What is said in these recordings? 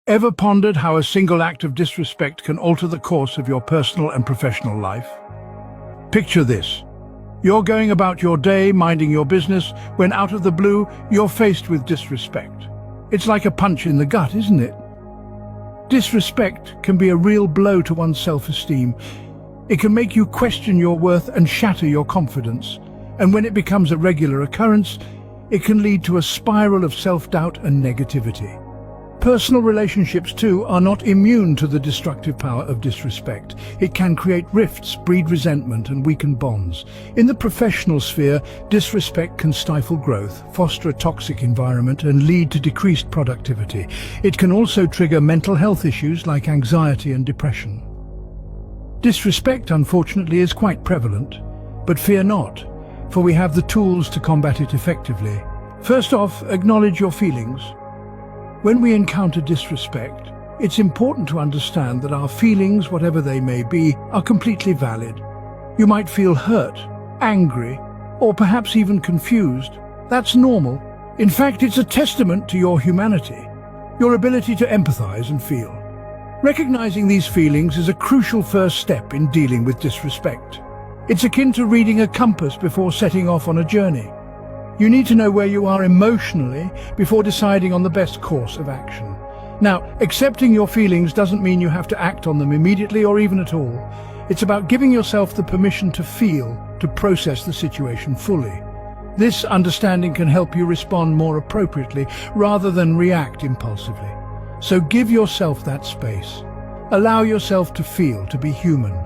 Ever pondered how a single act of disrespect can alter the course of your personal and professional life? Picture this. You're going about your day, minding your business, when out of the blue, you're faced with disrespect. It's like a punch in the gut, isn't it? Disrespect can be a real blow to one's self-esteem. It can make you question your worth and shatter your confidence. And when it becomes a regular occurrence, it can lead to a spiral of self-doubt and negativity. Personal relationships, too, are not immune to the destructive power of disrespect. It can create rifts, breed resentment, and weaken bonds. In the professional sphere, disrespect can stifle growth, foster a toxic environment, and lead to decreased productivity. It can also trigger mental health issues like anxiety and depression. Disrespect, unfortunately, is quite prevalent, but fear not, for we have the tools to combat it effectively. First off, acknowledge your feelings. When we encounter disrespect, it's important to understand that our feelings, whatever they may be, are completely valid. You might feel hurt, angry, or perhaps even confused. That's normal. In fact, it's a testament to your humanity, your ability to empathize and feel. Recognizing these feelings is a crucial first step in dealing with disrespect. It's akin to reading a compass before setting off on a journey. You need to know where you are emotionally before deciding on the best course of action. Now, accepting your feelings doesn't mean you have to act on them immediately or even at all. It's about giving yourself the permission to feel, to process the situation fully. This understanding can help you respond more appropriately rather than react impulsively. So give yourself that space. Allow yourself to feel, to be human.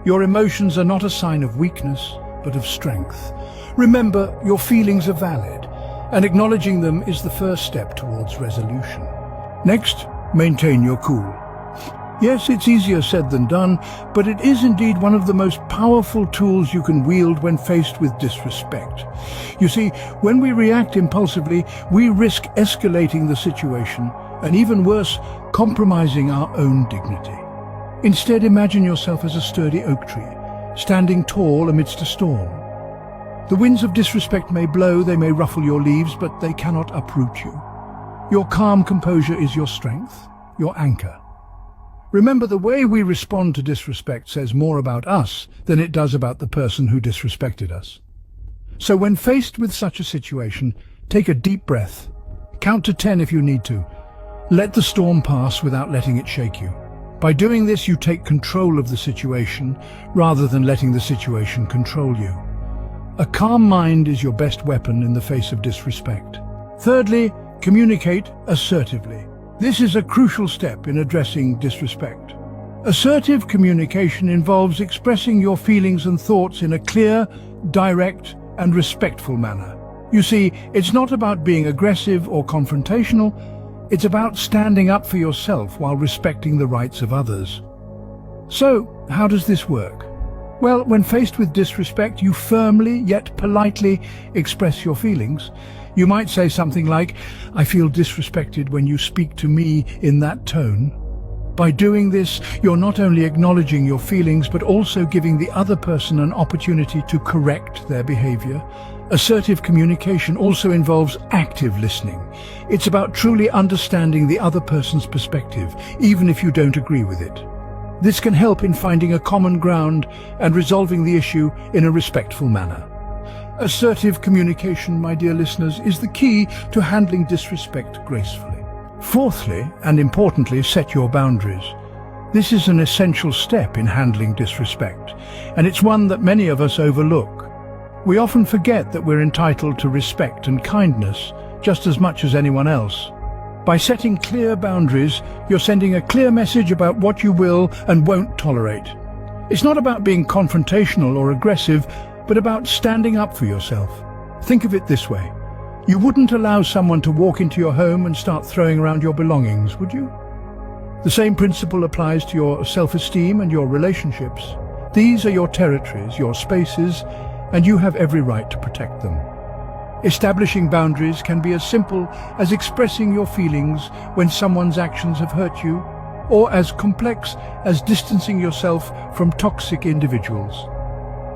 Your emotions are not a sign of weakness, but of strength. Remember, your feelings are valid, and acknowledging them is the first step towards resolution. Next, maintain your cool. Yes, it's easier said than done, but it is indeed one of the most powerful tools you can wield when faced with disrespect. You see, when we react impulsively, we risk escalating the situation, and even worse, compromising our own dignity. Instead, imagine yourself as a sturdy oak tree, standing tall amidst a storm. The winds of disrespect may blow, they may ruffle your leaves, but they cannot uproot you. Your calm composure is your strength, your anchor. Remember, the way we respond to disrespect says more about us than it does about the person who disrespected us. So when faced with such a situation, take a deep breath. Count to 10 if you need to. Let the storm pass without letting it shake you. By doing this, you take control of the situation rather than letting the situation control you. A calm mind is your best weapon in the face of disrespect. Thirdly, communicate assertively. This is a crucial step in addressing disrespect. Assertive communication involves expressing your feelings and thoughts in a clear, direct, and respectful manner. You see, it's not about being aggressive or confrontational, it's about standing up for yourself while respecting the rights of others. So, how does this work? Well, when faced with disrespect, you firmly, yet politely, express your feelings. You might say something like, "I feel disrespected when you speak to me in that tone." By doing this, you're not only acknowledging your feelings, but also giving the other person an opportunity to correct their behavior. Assertive communication also involves active listening. It's about truly understanding the other person's perspective, even if you don't agree with it. This can help in finding a common ground and resolving the issue in a respectful manner. Assertive communication, my dear listeners, is the key to handling disrespect gracefully. Fourthly, and importantly, set your boundaries. This is an essential step in handling disrespect, and it's one that many of us overlook. We often forget that we're entitled to respect and kindness just as much as anyone else. By setting clear boundaries, you're sending a clear message about what you will and won't tolerate. It's not about being confrontational or aggressive, but about standing up for yourself. Think of it this way. You wouldn't allow someone to walk into your home and start throwing around your belongings, would you? The same principle applies to your self-esteem and your relationships. These are your territories, your spaces, and you have every right to protect them. Establishing boundaries can be as simple as expressing your feelings when someone's actions have hurt you, or as complex as distancing yourself from toxic individuals.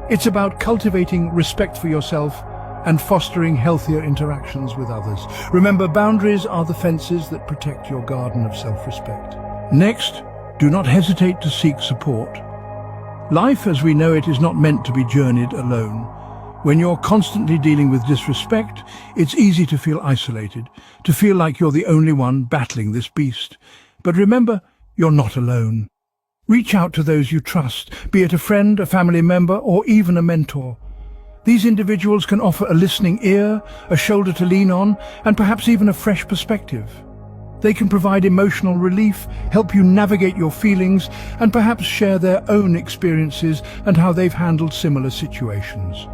It's about cultivating respect for yourself and fostering healthier interactions with others. Remember, boundaries are the fences that protect your garden of self-respect. Next, do not hesitate to seek support. Life as we know it is not meant to be journeyed alone. When you're constantly dealing with disrespect, it's easy to feel isolated, to feel like you're the only one battling this beast. But remember, you're not alone. Reach out to those you trust, be it a friend, a family member, or even a mentor. These individuals can offer a listening ear, a shoulder to lean on, and perhaps even a fresh perspective. They can provide emotional relief, help you navigate your feelings, and perhaps share their own experiences and how they've handled similar situations.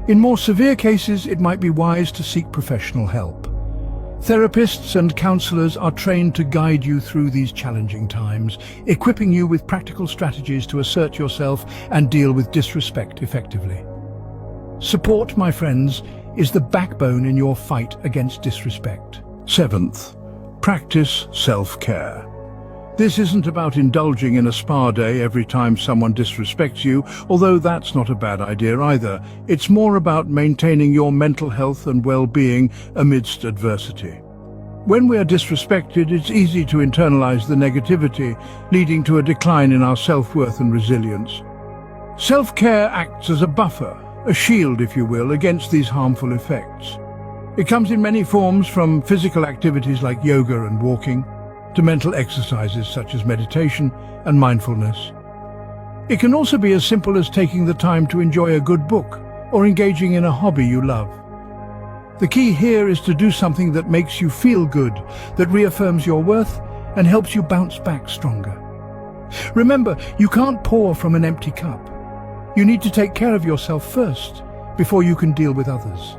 In more severe cases, it might be wise to seek professional help. Therapists and counselors are trained to guide you through these challenging times, equipping you with practical strategies to assert yourself and deal with disrespect effectively. Support, my friends, is the backbone in your fight against disrespect. Seventh, practice self-care. This isn't about indulging in a spa day every time someone disrespects you, although that's not a bad idea either. It's more about maintaining your mental health and well-being amidst adversity. When we are disrespected, it's easy to internalize the negativity, leading to a decline in our self-worth and resilience. Self-care acts as a buffer, a shield, if you will, against these harmful effects. It comes in many forms, from physical activities like yoga and walking, to mental exercises such as meditation and mindfulness. It can also be as simple as taking the time to enjoy a good book or engaging in a hobby you love. The key here is to do something that makes you feel good, that reaffirms your worth and helps you bounce back stronger. Remember, you can't pour from an empty cup. You need to take care of yourself first before you can deal with others.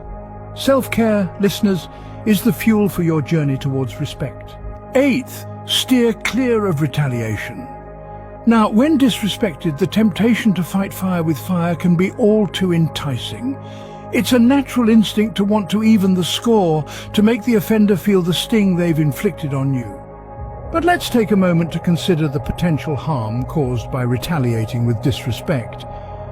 Self-care, listeners, is the fuel for your journey towards respect. Eighth, steer clear of retaliation. Now, when disrespected, the temptation to fight fire with fire can be all too enticing. It's a natural instinct to want to even the score, to make the offender feel the sting they've inflicted on you. But let's take a moment to consider the potential harm caused by retaliating with disrespect.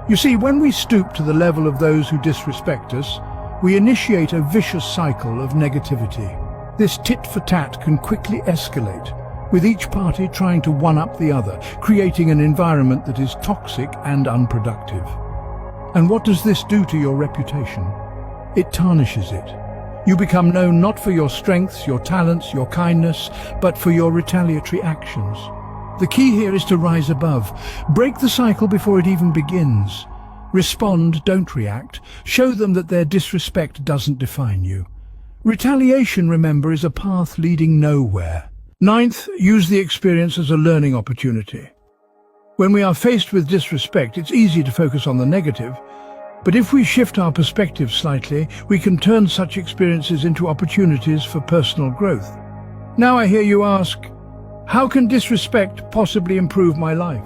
You see, when we stoop to the level of those who disrespect us, we initiate a vicious cycle of negativity. This tit-for-tat can quickly escalate, with each party trying to one-up the other, creating an environment that is toxic and unproductive. And what does this do to your reputation? It tarnishes it. You become known not for your strengths, your talents, your kindness, but for your retaliatory actions. The key here is to rise above. Break the cycle before it even begins. Respond, don't react. Show them that their disrespect doesn't define you. Retaliation, remember, is a path leading nowhere. Ninth, use the experience as a learning opportunity. When we are faced with disrespect, it's easy to focus on the negative, but if we shift our perspective slightly, we can turn such experiences into opportunities for personal growth. Now I hear you ask, how can disrespect possibly improve my life?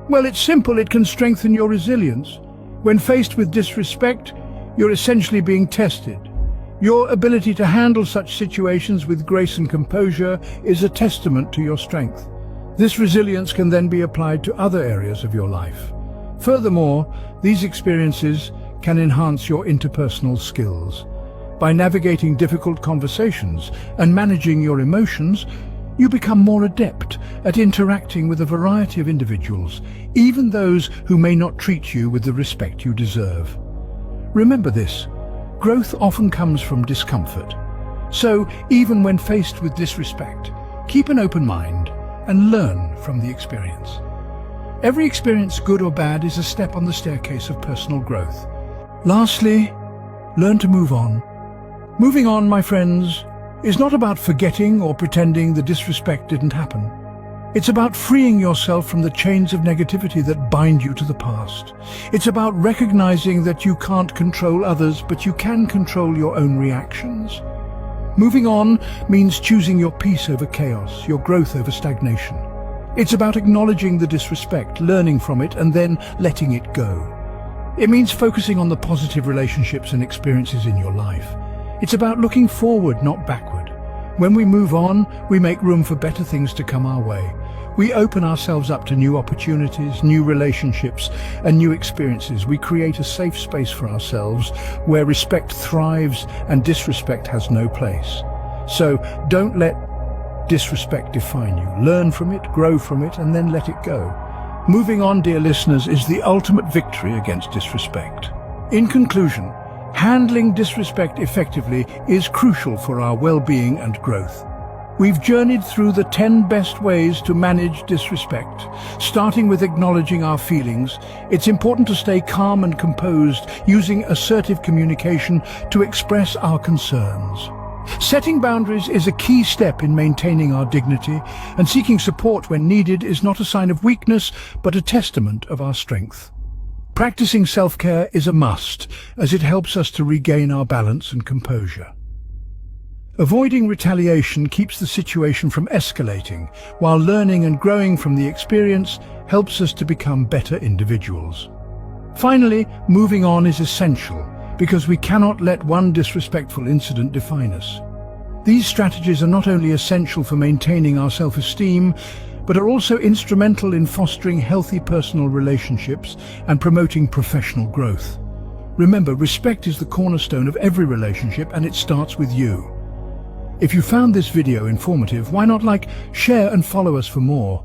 Well, it's simple. It can strengthen your resilience. When faced with disrespect, you're essentially being tested. Your ability to handle such situations with grace and composure is a testament to your strength. This resilience can then be applied to other areas of your life. Furthermore, these experiences can enhance your interpersonal skills. By navigating difficult conversations and managing your emotions, you become more adept at interacting with a variety of individuals, even those who may not treat you with the respect you deserve. Remember this. Growth often comes from discomfort. So, even when faced with disrespect, keep an open mind and learn from the experience. Every experience, good or bad, is a step on the staircase of personal growth. Lastly, learn to move on. Moving on, my friends, is not about forgetting or pretending the disrespect didn't happen. It's about freeing yourself from the chains of negativity that bind you to the past. It's about recognizing that you can't control others, but you can control your own reactions. Moving on means choosing your peace over chaos, your growth over stagnation. It's about acknowledging the disrespect, learning from it, and then letting it go. It means focusing on the positive relationships and experiences in your life. It's about looking forward, not backward. When we move on, we make room for better things to come our way. We open ourselves up to new opportunities, new relationships, and new experiences. We create a safe space for ourselves where respect thrives and disrespect has no place. So don't let disrespect define you. Learn from it, grow from it, and then let it go. Moving on, dear listeners, is the ultimate victory against disrespect. In conclusion, handling disrespect effectively is crucial for our well-being and growth. We've journeyed through the 10 best ways to manage disrespect. Starting with acknowledging our feelings, it's important to stay calm and composed, using assertive communication to express our concerns. Setting boundaries is a key step in maintaining our dignity, and seeking support when needed is not a sign of weakness, but a testament of our strength. Practicing self-care is a must, as it helps us to regain our balance and composure. Avoiding retaliation keeps the situation from escalating, while learning and growing from the experience helps us to become better individuals. Finally, moving on is essential, because we cannot let one disrespectful incident define us. These strategies are not only essential for maintaining our self-esteem, but are also instrumental in fostering healthy personal relationships and promoting professional growth. Remember, respect is the cornerstone of every relationship, and it starts with you. If you found this video informative, why not share and follow us for more?